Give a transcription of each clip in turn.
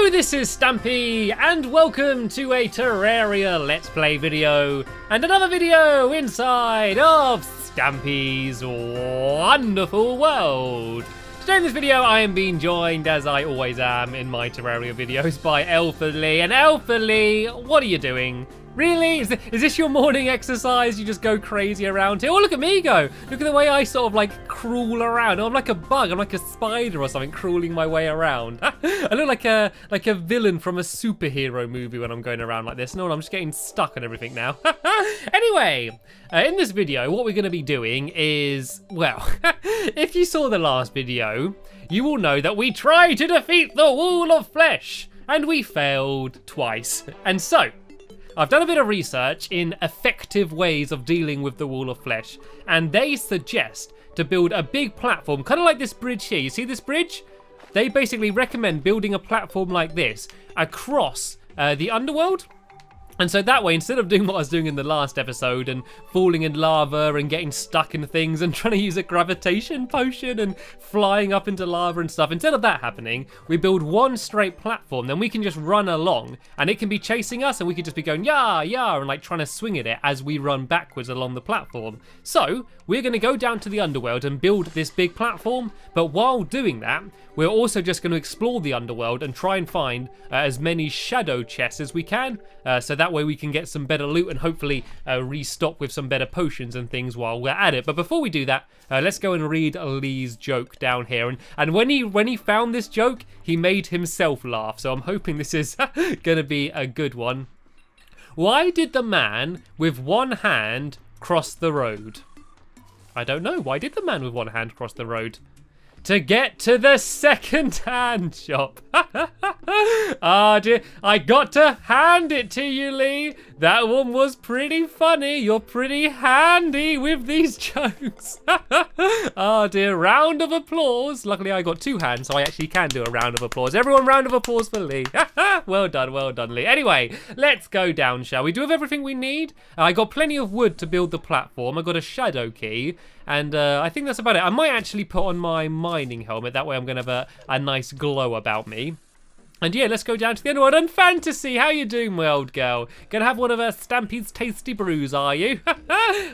Hello, this is Stampy, and welcome to a Terraria Let's Play video, and another video inside of Stampy's wonderful world. Today in this video, I am being joined, as I always am in my Terraria videos, by Elfily. And Elfily, what are you doing? Really? Is this your morning exercise? You just go crazy around here? Oh, look at me go. Look at the way I sort of like crawl around. Oh, I'm like a bug. I'm like a spider or something crawling my way around. I look like a villain from a superhero movie when I'm going around like this. No, I'm just getting stuck on everything now. Anyway, in this video, what we're going to be doing is, well, if you saw the last video, you will know that we tried to defeat the Wall of Flesh and we failed twice. And so, I've done a bit of research in effective ways of dealing with the Wall of Flesh, and they suggest to build a big platform, kind of like this bridge here. You see this bridge? They basically recommend building a platform like this across the Underworld. And so that way, instead of doing what I was doing in the last episode and falling in lava and getting stuck in things and trying to use a gravitation potion and flying up into lava and stuff, instead of that happening, we build one straight platform. Then we can just run along and it can be chasing us and we could just be going, yeah, yeah, and like trying to swing at it as we run backwards along the platform. So we're going to go down to the Underworld and build this big platform. But while doing that, we're also just going to explore the Underworld and try and find as many shadow chests as we can. So that way we can get some better loot and hopefully restock with some better potions and things while we're at it. But before we do that, let's go and read Lee's joke down here. And when he found this joke, he made himself laugh. So I'm hoping this is going to be a good one. Why did the man with one hand cross the road? I don't know. Why did the man with one hand cross the road? To get to the second-hand shop. Ah, dear, I got to hand it to you, Lee. That one was pretty funny. You're pretty handy with these jokes. Oh dear, round of applause. Luckily I got two hands, so I actually can do a round of applause. Everyone, round of applause for Lee. Well done, Lee. Anyway, let's go down, shall we? Do we have everything we need? I got plenty of wood to build the platform. I got a shadow key. And I think that's about it. I might actually put on my mining helmet. That way I'm going to have a nice glow about me. And yeah, let's go down to the Underworld. And Fantasy, how you doing, my old girl? Gonna have one of Stampy's tasty brews, are you?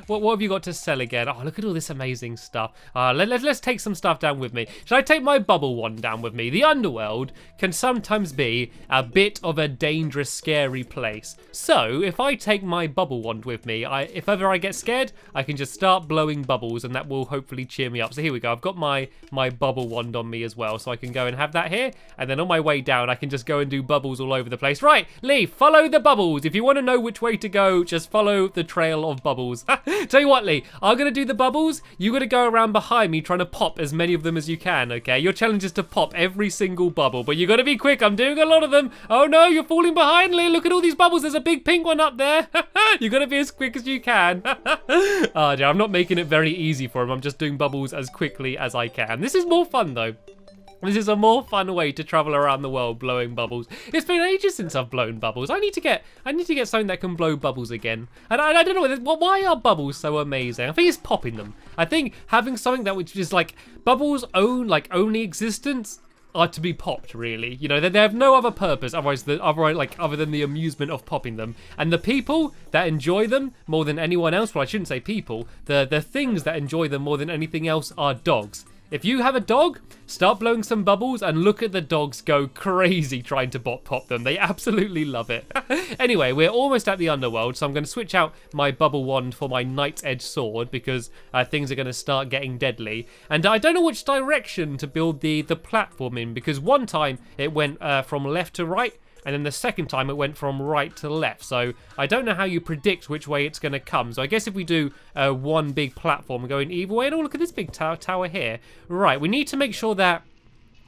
What have you got to sell again? Oh, look at all this amazing stuff. Let's take some stuff down with me. Should I take my bubble wand down with me? The Underworld can sometimes be a bit of a dangerous, scary place. So if I take my bubble wand with me, if ever I get scared, I can just start blowing bubbles and that will hopefully cheer me up. So here we go. I've got my bubble wand on me as well, so I can go and have that here. And then on my way down, I can just go and do bubbles all over the place. Right, Lee, follow the bubbles. If you want to know which way to go, just follow the trail of bubbles. Tell you what, Lee, I'm going to do the bubbles. You got to go around behind me trying to pop as many of them as you can, okay? Your challenge is to pop every single bubble, but you got to be quick. I'm doing a lot of them. Oh no, you're falling behind, Lee. Look at all these bubbles. There's a big pink one up there. You got to be as quick as you can. Oh dear, I'm not making it very easy for him. I'm just doing bubbles as quickly as I can. This is more fun though. This is a more fun way to travel around the world blowing bubbles. It's been ages since I've blown bubbles. I need to get something that can blow bubbles again. And I don't know, why are bubbles so amazing? I think it's popping them. I think having something that which is like bubbles only existence are to be popped, really. You know, they have no other purpose other than the amusement of popping them. And the people that enjoy them more than anyone else, well, I shouldn't say people, the things that enjoy them more than anything else are dogs. If you have a dog, start blowing some bubbles and look at the dogs go crazy trying to pop them. They absolutely love it. Anyway, we're almost at the Underworld, so I'm going to switch out my bubble wand for my Knight's Edge sword because things are going to start getting deadly. And I don't know which direction to build the platform in because one time it went from left to right, and then the second time it went from right to left. So I don't know how you predict which way it's going to come. So I guess if we do one big platform going either way, and oh, look at this big tower here. Right, we need to make sure that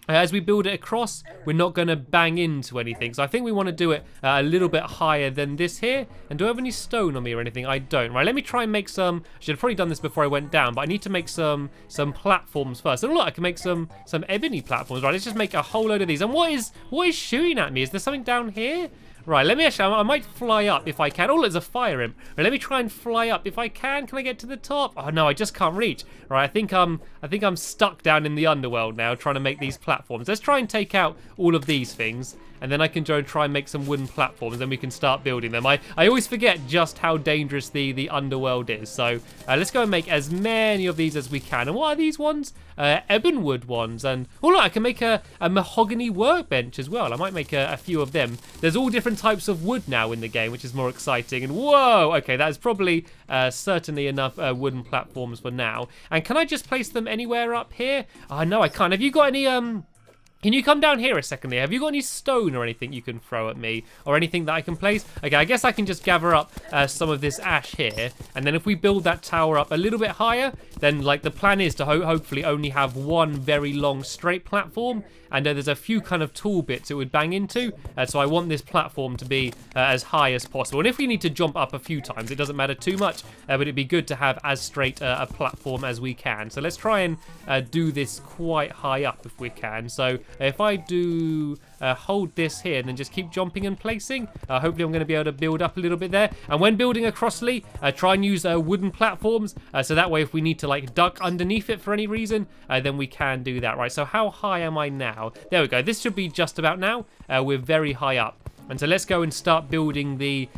as we build it across, we're not going to bang into anything. So I think we want to do it a little bit higher than this here. And do I have any stone on me or anything? I don't. Right, let me try and make some. I should have probably done this before I went down, but I need to make some platforms first. And look, I can make some ebony platforms. Right, let's just make a whole load of these. And what is shooting at me? Is there something down here? Right, let me actually, I might fly up if I can. Oh, there's a fire imp. Right, let me try and fly up if I can. Can I get to the top? Oh no, I just can't reach. Right, I think I'm stuck down in the underworld now trying to make these platforms. Let's try and take out all of these things, and then I can go and try and make some wooden platforms, and we can start building them. I always forget just how dangerous the underworld is. So let's go and make as many of these as we can. And what are these ones? Ebonwood ones. And oh look, I can make a mahogany workbench as well. I might make a few of them. There's all different types of wood now in the game, which is more exciting. And whoa, okay, that is probably certainly enough wooden platforms for now. And can I just place them anywhere up here? Oh no, I can't. Have you got any Can you come down here a second there? Have you got any stone or anything you can throw at me? Or anything that I can place? Okay, I guess I can just gather up some of this ash here. And then if we build that tower up a little bit higher, then like the plan is to hopefully only have one very long straight platform. And there's a few kind of tall bits it would bang into. So I want this platform to be as high as possible. And if we need to jump up a few times, it doesn't matter too much. But it'd be good to have as straight a platform as we can. So let's try and do this quite high up if we can. So if I do hold this here and then just keep jumping and placing, hopefully I'm going to be able to build up a little bit there. And when building acrossly, try and use wooden platforms, so that way if we need to like duck underneath it for any reason, then we can do that. Right, so how high am I now? There we go, this should be just about now. We're very high up. And so let's go and start building the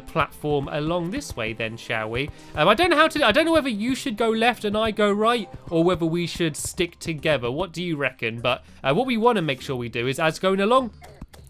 platform along this way then, shall we? I don't know how to. I don't know whether you should go left and I go right, or whether we should stick together. What do you reckon? But what we want to make sure we do is, as going along,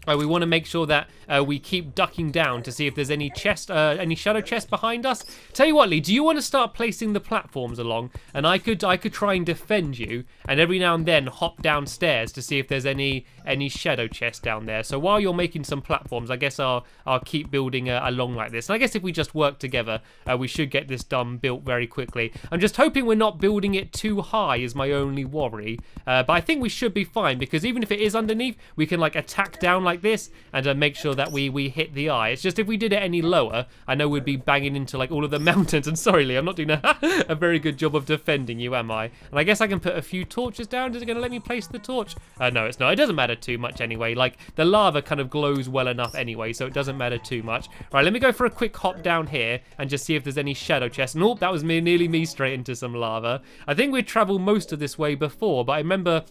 we want to make sure that we keep ducking down to see if there's any any shadow chest behind us. Tell you what, Lee, do you want to start placing the platforms along? And I could try and defend you, and every now and then hop downstairs to see if there's any shadow chest down there. So while you're making some platforms, I guess I'll keep building along like this. And I guess if we just work together, we should get this done built very quickly. I'm just hoping we're not building it too high is my only worry. But I think we should be fine, because even if it is underneath, we can like attack down like this and make sure that we hit the eye. It's just if we did it any lower, I know we'd be banging into like all of the mountains. And sorry, Lee, I'm not doing a very good job of defending you, am I? And I guess I can put a few torches down. Is it going to let me place the torch? No, it's not. It doesn't matter too much anyway. Like the lava kind of glows well enough anyway, so it doesn't matter too much. Right, let me go for a quick hop down here and just see if there's any shadow chests. Nope, that was nearly me straight into some lava. I think we'd traveled most of this way before, but I remember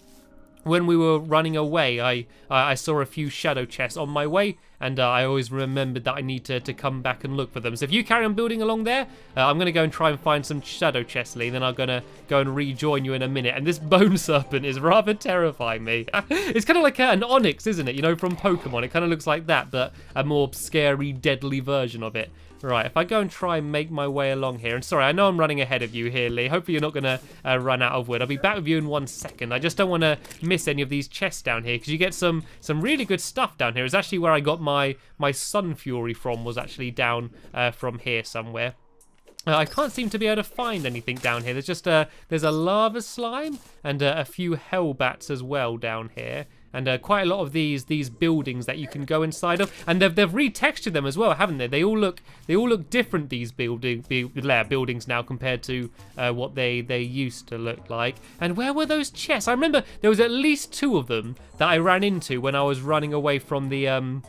when we were running away, I saw a few shadow chests on my way, and I always remembered that I need to come back and look for them. So if you carry on building along there, I'm going to go and try and find some shadow chests, Lee, then I'm going to go and rejoin you in a minute. And this bone serpent is rather terrifying me. It's kind of like an onyx, isn't it? You know, from Pokemon. It kind of looks like that, but a more scary, deadly version of it. Right, if I go and try and make my way along here, and sorry, I know I'm running ahead of you here, Lee. Hopefully you're not going to run out of wood. I'll be back with you in 1 second. I just don't want to miss any of these chests down here, because you get some really good stuff down here. It's actually where I got my Sun Fury from, was actually down from here somewhere. I can't seem to be able to find anything down here. There's just there's a lava slime and a few hell bats as well down here. And quite a lot of these buildings that you can go inside of, and they've retextured them as well, haven't they? They all look different, these buildings now, compared to what they used to look like. And where were those chests? I remember there was at least 2 of them that I ran into when I was running away from the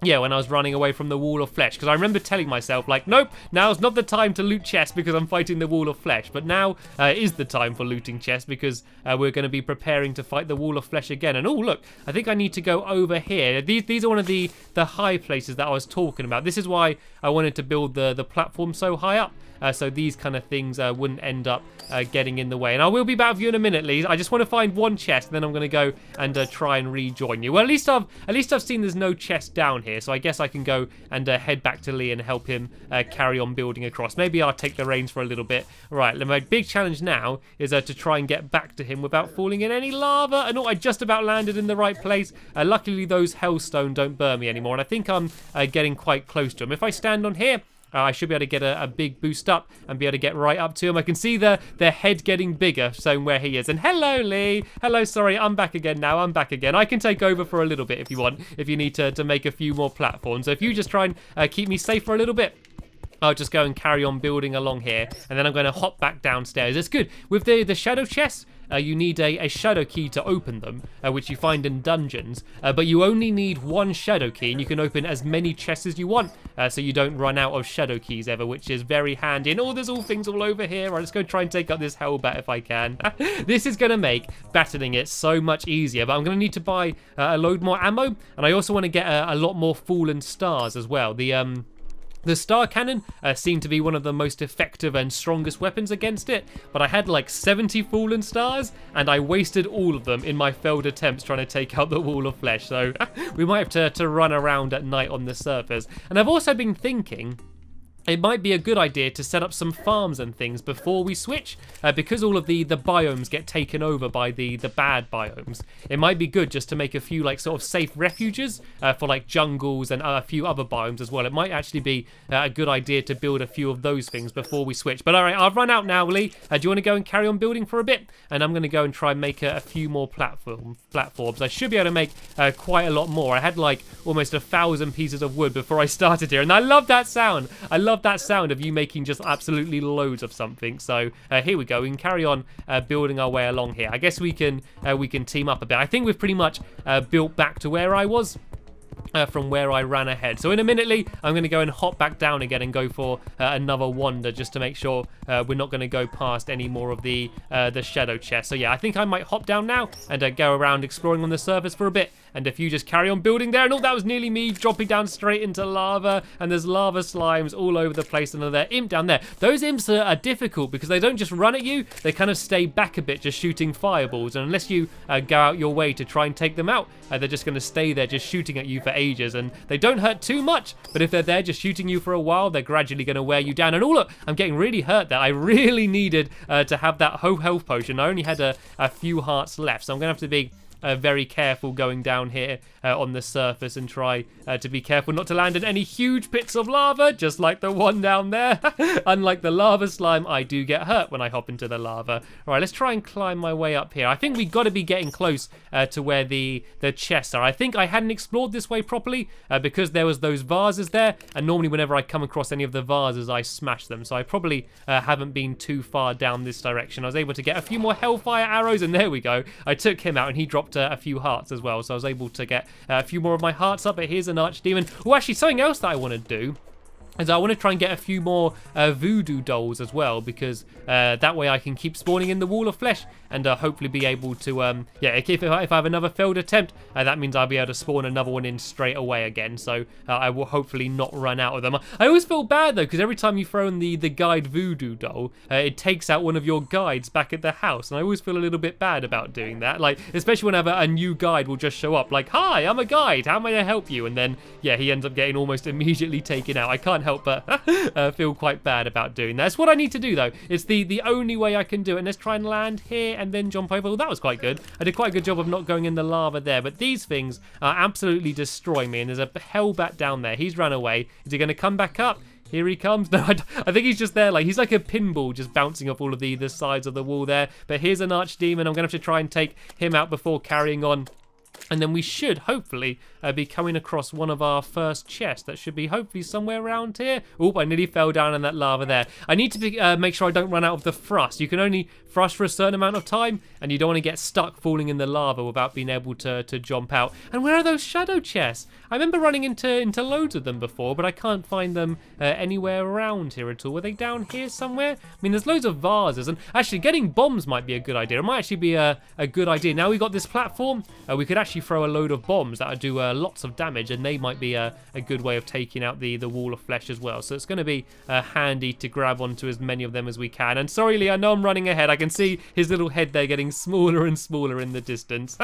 when I was running away from the wall of flesh, because I remember telling myself, like, nope, now's not the time to loot chests because I'm fighting the wall of flesh. But now is the time for looting chests, because we're going to be preparing to fight the wall of flesh again. And oh, look, I think I need to go over here. These are one of the high places that I was talking about. This is why I wanted to build the platform so high up. So these kind of things wouldn't end up getting in the way. And I will be back with you in a minute, Lee. I just want to find one chest, and then I'm going to go and try and rejoin you. Well, at least I've seen there's no chest down here, so I guess I can go and head back to Lee and help him carry on building across. Maybe I'll take the reins for a little bit. Right, my big challenge now is to try and get back to him without falling in any lava. And I just about landed in the right place. Luckily, those hellstone don't burn me anymore, and I think I'm getting quite close to him. If I stand on here, I should be able to get a big boost up and be able to get right up to him. I can see their head getting bigger, showing where he is. And hello, Lee. Hello, sorry, I'm back again now. I'm back again. I can take over for a little bit if you want, if you need to make a few more platforms. So if you just try and keep me safe for a little bit, I'll just go and carry on building along here, and then I'm going to hop back downstairs. It's good. With the shadow chests, you need a shadow key to open them, which you find in dungeons, but you only need one shadow key, and you can open as many chests as you want, so you don't run out of shadow keys ever, which is very handy. And there's all things all over here. I'll just go try and take up this hell bat if I can. This is going to make battling it so much easier, but I'm going to need to buy a load more ammo, and I also want to get a lot more fallen stars as well. The star cannon seemed to be one of the most effective and strongest weapons against it, but I had like 70 fallen stars, and I wasted all of them in my failed attempts trying to take out the wall of flesh, so we might have to run around at night on the surface. And I've also been thinking it might be a good idea to set up some farms and things before we switch, because all of the biomes get taken over by the bad biomes. It might be good just to make a few like sort of safe refuges for like jungles and a few other biomes as well. It might actually be a good idea to build a few of those things before we switch. But all right, I've run out now, Lee. Do you want to go and carry on building for a bit? And I'm going to go and try and make a few more platforms. I should be able to make quite a lot more. I had like almost 1,000 pieces of wood before I started here, and I love that sound. I love that sound of you making just absolutely loads of something. So here we go. We can carry on building our way along here. I guess we can team up a bit. I think we've pretty much built back to where I was from where I ran ahead. So in a minute, Lee, I'm going to go and hop back down again and go for another wander just to make sure we're not going to go past any more of the shadow chest. So yeah, I think I might hop down now and go around exploring on the surface for a bit. And if you just carry on building there, and that was nearly me dropping down straight into lava, and there's lava slimes all over the place, and they're imp down there. Those imps are difficult because they don't just run at you, they kind of stay back a bit just shooting fireballs, and unless you go out your way to try and take them out, they're just going to stay there just shooting at you for ages, and they don't hurt too much, but if they're there just shooting you for a while, they're gradually going to wear you down. And look, I'm getting really hurt there. I really needed to have that whole health potion. I only had a few hearts left, so I'm going to have to be very careful going down here on the surface and try to be careful not to land in any huge pits of lava, just like the one down there. Unlike the lava slime, I do get hurt when I hop into the lava. All right, let's try and climb my way up here. I think we got to be getting close to where the chests are. I think I hadn't explored this way properly because there was those vases there, and normally whenever I come across any of the vases, I smash them. So I probably haven't been too far down this direction. I was able to get a few more hellfire arrows, and there we go. I took him out, and he dropped a few hearts as well, so I was able to get a few more of my hearts up. But here's an archdemon. Oh, actually, something else that I want to do is I want to try and get a few more voodoo dolls as well, because that way I can keep spawning in the wall of flesh and hopefully be able to, if I have another failed attempt, that means I'll be able to spawn another one in straight away again, so I will hopefully not run out of them. I always feel bad though, because every time you throw in the guide voodoo doll, it takes out one of your guides back at the house, and I always feel a little bit bad about doing that, like, especially whenever a new guide will just show up, like, hi, I'm a guide, how may I help you? And then, yeah, he ends up getting almost immediately taken out. I can't help but feel quite bad about doing that. It's what I need to do though. It's the only way I can do it. And let's try and land here and then jump over. Well, that was quite good. I did quite a good job of not going in the lava there, but these things are absolutely destroying me. And there's a hellbat down there. He's run away. Is he going to come back up? Here he comes. No, I think he's just there. Like, he's like a pinball just bouncing off all of the sides of the wall there. But here's an archdemon. I'm going to have to try and take him out before carrying on. And then we should hopefully be coming across one of our first chests. That should be hopefully somewhere around here. Oh, I nearly fell down in that lava there. I need to make sure I don't run out of the thrust. You can only thrust for a certain amount of time, and you don't want to get stuck falling in the lava without being able to jump out. And where are those shadow chests? I remember running into loads of them before, but I can't find them anywhere around here at all. Were they down here somewhere? I mean, there's loads of vases, and actually getting bombs might be a good idea. It might actually be a good idea. Now we've got this platform, we could actually throw a load of bombs that would do lots of damage, and they might be a good way of taking out the wall of flesh as well. So it's going to be handy to grab onto as many of them as we can. And sorry, Lee, I know I'm running ahead. I can see his little head there getting smaller and smaller in the distance.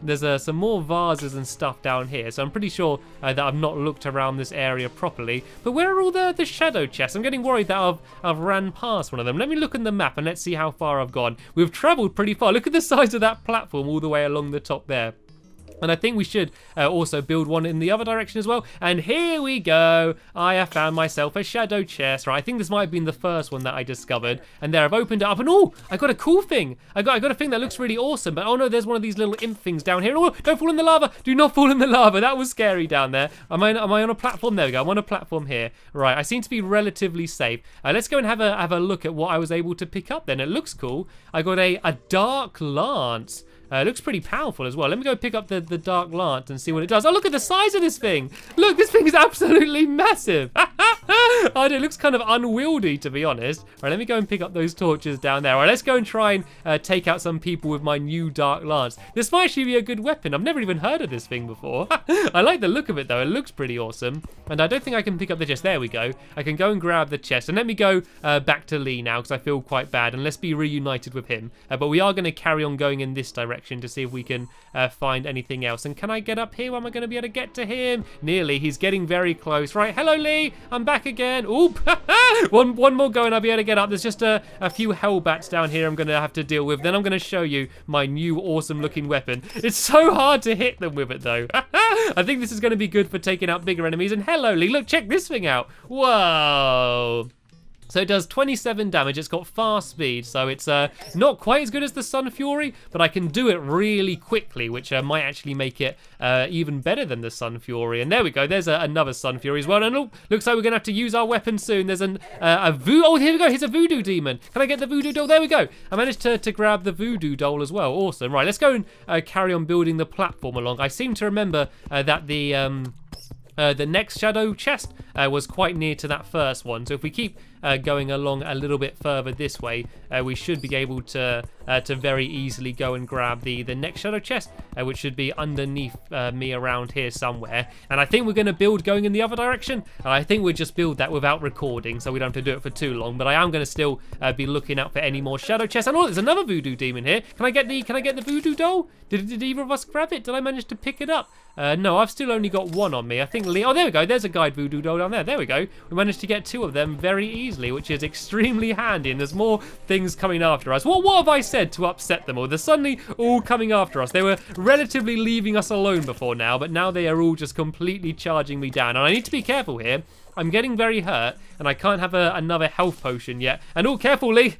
There's some more vases and stuff down here, so I'm pretty sure that I've not looked around this area properly. But where are all the shadow chests? I'm getting worried that I've ran past one of them. Let me look in the map and let's see how far I've gone. We've traveled pretty far. Look at the size of that platform all the way along the top there. And I think we should also build one in the other direction as well. And here we go. I have found myself a shadow chest. Right, I think this might have been the first one that I discovered. And there, I've opened it up. And oh, I got a cool thing. I got a thing that looks really awesome. But oh no, there's one of these little imp things down here. Oh, don't fall in the lava. Do not fall in the lava. That was scary down there. Am I on a platform? There we go. I'm on a platform here. Right, I seem to be relatively safe. Let's go and have a look at what I was able to pick up then. It looks cool. I got a dark lance. It looks pretty powerful as well. Let me go pick up the Dark Lance and see what it does. Oh, look at the size of this thing. Look, this thing is absolutely massive. Oh, it looks kind of unwieldy, to be honest. All right, let me go and pick up those torches down there. All right, let's go and try and take out some people with my new Dark Lance. This might actually be a good weapon. I've never even heard of this thing before. I like the look of it, though. It looks pretty awesome. And I don't think I can pick up the chest. There we go. I can go and grab the chest. And let me go back to Lee now, because I feel quite bad. And let's be reunited with him. But we are going to carry on going in this direction to see if we can find anything else. And can I get up here? Am I going to be able to get to him? Nearly. He's getting very close. Right. Hello, Lee. I'm back again. Oop. one more go and I'll be able to get up. There's just a few hellbats down here I'm going to have to deal with. Then I'm going to show you my new awesome looking weapon. It's so hard to hit them with it, though. I think this is going to be good for taking out bigger enemies. And hello, Lee. Look, check this thing out. Whoa. So it does 27 damage, it's got fast speed, so it's not quite as good as the Sun Fury, but I can do it really quickly, which might actually make it even better than the Sun Fury. And there we go, there's another Sun Fury as well. And oh, looks like we're gonna have to use our weapon soon. There's oh, here we go, here's a voodoo demon. Can I get the voodoo doll? There we go. I managed to grab the voodoo doll as well, awesome. Right, let's go and carry on building the platform along. I seem to remember that the next shadow chest was quite near to that first one. So if we keep going along a little bit further this way, we should be able to very easily go and grab the next shadow chest, which should be underneath me around here somewhere. And I think we're going to build going in the other direction. And I think we'll just build that without recording, so we don't have to do it for too long. But I am going to still be looking out for any more shadow chests. And oh, there's another voodoo demon here. Can I get the voodoo doll? Did either of us grab it? Did I manage to pick it up? No, I've still only got one on me. I think Lee. Oh, there we go. There's a guide voodoo doll down there. There we go. We managed to get two of them very easily, which is extremely handy. And there's more things coming after us. What have I said to upset them all? They're suddenly all coming after us. They were relatively leaving us alone before now, but now they are all just completely charging me down. And I need to be careful here. I'm getting very hurt, and I can't have another health potion yet. And oh, careful, Lee.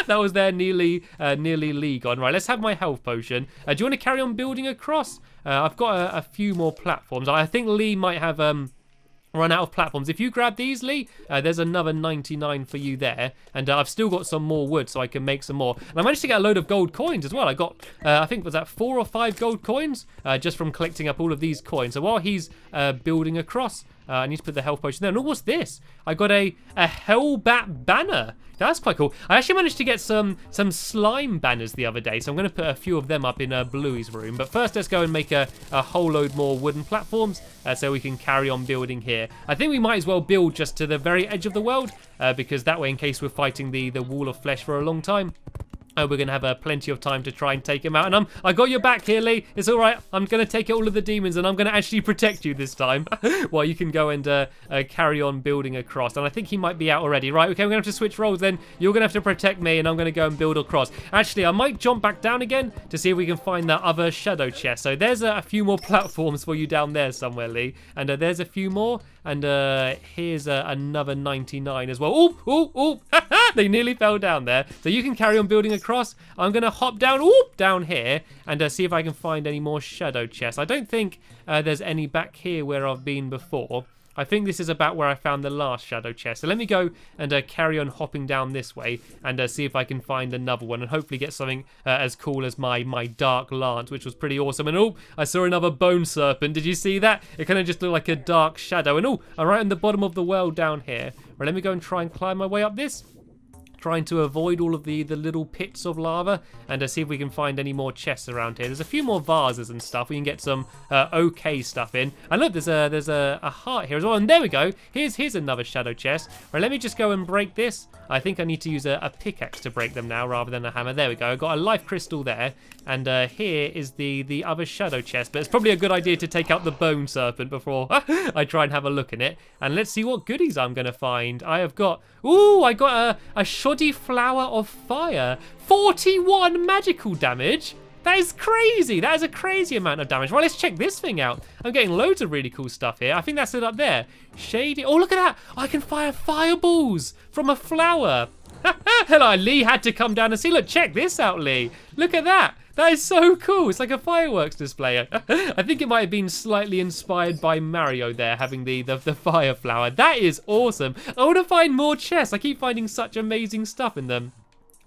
That was there, nearly Lee gone. Right, let's have my health potion. Do you want to carry on building across? I've got a few more platforms. I think Lee might have run out of platforms. If you grab these, Lee, there's another 99 for you there. And I've still got some more wood, so I can make some more. And I managed to get a load of gold coins as well. I got, I think, was that 4 or 5 gold coins? Just from collecting up all of these coins. So while he's building across, I need to put the health potion there. And what's this? I got a Hellbat banner. That's quite cool. I actually managed to get some slime banners the other day, so I'm going to put a few of them up in Bluey's room. But first, let's go and make a whole load more wooden platforms so we can carry on building here. I think we might as well build just to the very edge of the world, because that way, in case we're fighting the wall of flesh for a long time, we're going to have plenty of time to try and take him out. And I got your back here, Lee. It's all right. I'm going to take all of the demons, and I'm going to actually protect you this time. While you can go and carry on building across. And I think he might be out already. Right, okay, we're going to have to switch roles then. You're going to have to protect me, and I'm going to go and build across. Actually, I might jump back down again to see if we can find that other shadow chest. So there's a few more platforms for you down there somewhere, Lee. And there's a few more. And here's another 99 as well. Oop, oop, oop. They nearly fell down there. So you can carry on building across. I'm going to hop down, down here and see if I can find any more shadow chests. I don't think there's any back here where I've been before. I think this is about where I found the last shadow chest. So let me go and carry on hopping down this way and see if I can find another one and hopefully get something as cool as my dark lance, which was pretty awesome. And oh, I saw another bone serpent. Did you see that? It kind of just looked like a dark shadow. And oh, I'm right in the bottom of the world down here. Right, let me go and try and climb my way up this. Trying to avoid all of the little pits of lava and see if we can find any more chests around here. There's a few more vases and stuff. We can get some okay stuff in. And look, there's a heart here as well. And there we go. Here's another shadow chest. Right, let me just go and break this. I think I need to use a pickaxe to break them now rather than a hammer. There we go. I got a life crystal there. And here is the other shadow chest. But it's probably a good idea to take out the bone serpent before I try and have a look in it. And let's see what goodies I'm going to find. I have got... Ooh, I got a shoddy flower of fire. 41 magical damage. That is crazy. That is a crazy amount of damage. Right, let's check this thing out. I'm getting loads of really cool stuff here. I think that's it up there. Shady. Oh, look at that. I can fire fireballs from a flower. Hello, Lee had to come down and see. Look, check this out, Lee. Look at that. That is so cool. It's like a fireworks display. I think it might have been slightly inspired by Mario there, having the fire flower. That is awesome. I want to find more chests. I keep finding such amazing stuff in them.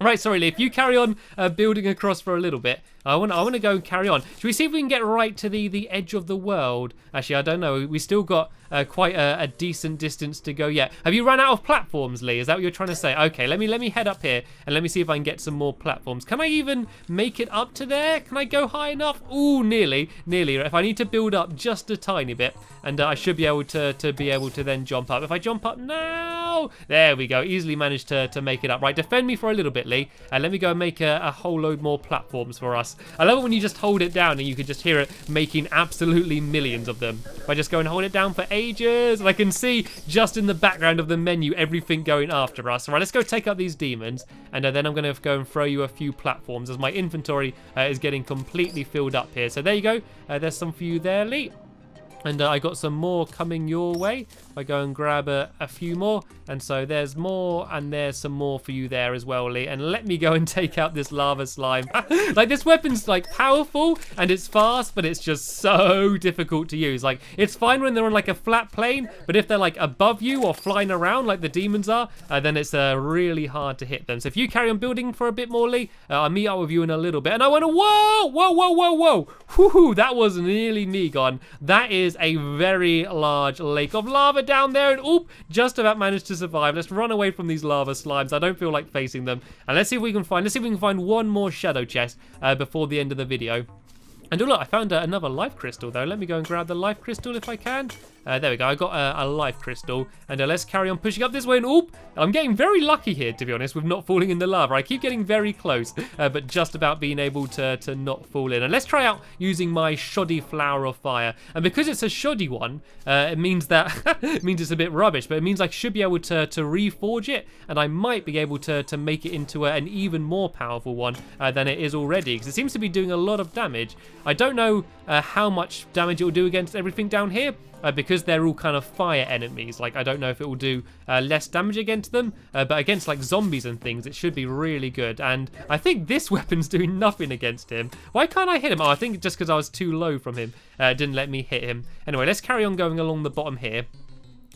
Right, sorry, Lee, if you carry on building across for a little bit, I want to go and carry on. Should we see if we can get right to the edge of the world? Actually, I don't know. We still got quite a decent distance to go yet. Have you run out of platforms, Lee? Is that what you're trying to say? Okay, let me head up here and let me see if I can get some more platforms. Can I even make it up to there? Can I go high enough? Ooh, nearly. If I need to build up just a tiny bit, and I should be able to then jump up. If I jump up now, there we go. Easily managed to make it up. Right, defend me for a little bit, Lee. Let me go and make a whole load more platforms for us. I love it when you just hold it down and you can just hear it making absolutely millions of them. If I just go and hold it down for ages, and I can see just in the background of the menu everything going after us. All right, let's go take out these demons, and then I'm going to go and throw you a few platforms as my inventory is getting completely filled up here. So there you go. There's some for you there, Lee. And I got some more coming your way. I go and grab a few more. And so there's more, and there's some more for you there as well, Lee. And let me go and take out this lava slime. Like, this weapon's like powerful and it's fast, but it's just so difficult to use. Like, it's fine when they're on like a flat plane, but if they're like above you or flying around like the demons are, then it's really hard to hit them. So if you carry on building for a bit more, Lee, I'll meet up with you in a little bit. And I went, whoa. Whoo, that was nearly me gone. That is a very large lake of lava down there, and oop, just about managed to survive. Let's run away from these lava slimes. I don't feel like facing them. And let's see if we can find one more shadow chest before the end of the video. And oh look, I found another life crystal though. Let me go and grab the life crystal if I can. There we go, I got a life crystal. And let's carry on pushing up this way. And oop, I'm getting very lucky here, to be honest, with not falling in the lava. I keep getting very close, but just about being able to not fall in. And let's try out using my shoddy flower of fire. And because it's a shoddy one, it means that it means it's a bit rubbish, but it means I should be able to reforge it, and I might be able to make it into an even more powerful one than it is already, because it seems to be doing a lot of damage. I don't know how much damage it will do against everything down here, because they're all kind of fire enemies. Like, I don't know if it will do less damage against them, but against like zombies and things, it should be really good. And I think this weapon's doing nothing against him. Why can't I hit him? Oh, I think just because I was too low from him, it didn't let me hit him. Anyway, let's carry on going along the bottom here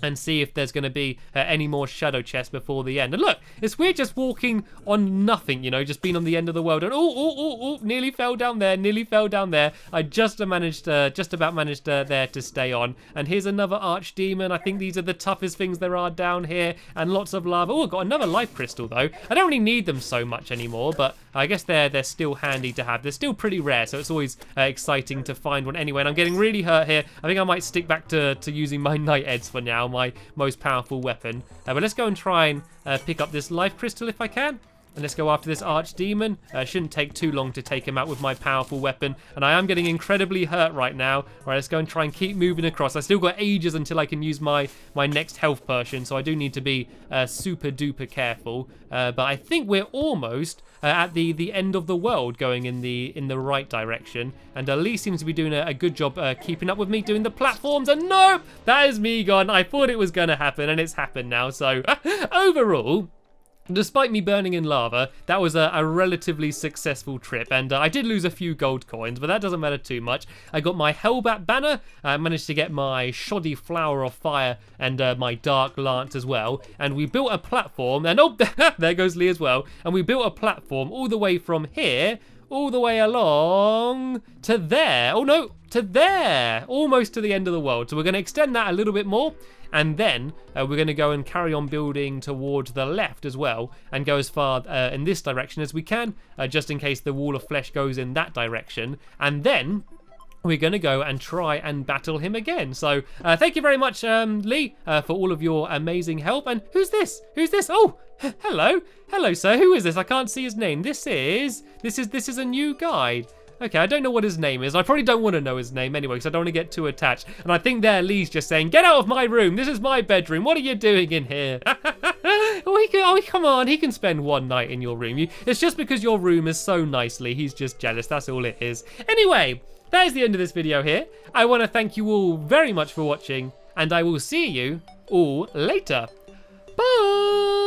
and see if there's going to be any more shadow chests before the end. And look, it's weird just walking on nothing, you know, just being on the end of the world. And oh, nearly fell down there. I just about managed there to stay on. And here's another archdemon. I think these are the toughest things there are down here, and lots of lava. Oh, I've got another life crystal though. I don't really need them so much anymore, but I guess they're still handy to have. They're still pretty rare, so it's always exciting to find one anyway. And I'm getting really hurt here. I think I might stick back to using my night eds for now, my most powerful weapon. But let's go and try and pick up this life crystal if I can. And let's go after this archdemon. Shouldn't take too long to take him out with my powerful weapon. And I am getting incredibly hurt right now. All right, let's go and try and keep moving across. I still got ages until I can use my next health potion, so I do need to be super duper careful. But I think we're almost at the end of the world, going in the right direction. And Lee seems to be doing a good job keeping up with me, doing the platforms. And nope, that is me gone. I thought it was going to happen, and it's happened now. So overall, despite me burning in lava, that was a relatively successful trip, and I did lose a few gold coins, but that doesn't matter too much. I got my Hellbat banner, I managed to get my shoddy flower of fire, and my dark lance as well, and we built a platform, and oh, there goes Lee as well, and we built a platform all the way from here, all the way along to there. Oh no, to there, almost to the end of the world. So we're going to extend that a little bit more, and then we're going to go and carry on building towards the left as well, and go as far in this direction as we can, just in case the wall of flesh goes in that direction. And then we're going to go and try and battle him again. So thank you very much, Lee, for all of your amazing help. And who's this? Oh, hello, sir. Who is this? I can't see his name. This is a new guide. Okay, I don't know what his name is. I probably don't want to know his name anyway, because I don't want to get too attached. And I think Lee's just saying, get out of my room. This is my bedroom. What are you doing in here? He come on, he can spend one night in your room. It's just because your room is so nicely. He's just jealous, that's all it is. Anyway, that is the end of this video here. I want to thank you all very much for watching, and I will see you all later. Bye!